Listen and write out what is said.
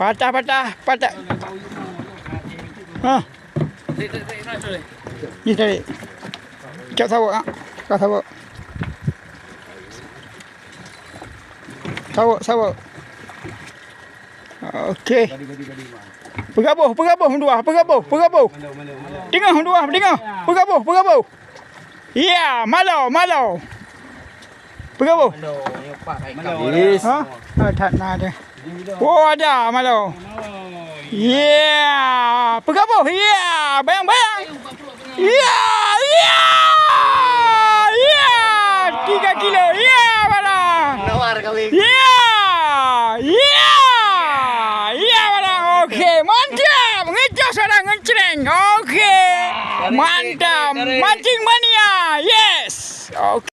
Patah. Ha. Ni tarik. Ikat sawak ah. Ikat sawak. Sawak. Okey. Bergabuh hang dua. Dengar hang dua, bergabuh. Ya, malau. Bergabuh. Yes. Ha? Tak nak ada. Oh, ada malau. Ya, bergabuh. Ya, bayang. Ya. 3 kilo. Ya, malau. Nawar kami. Ya, malau. Okey, mantap. Ngejar seorang ngecereng. Okey. Mantap. Mancing mania. Yes. Okey.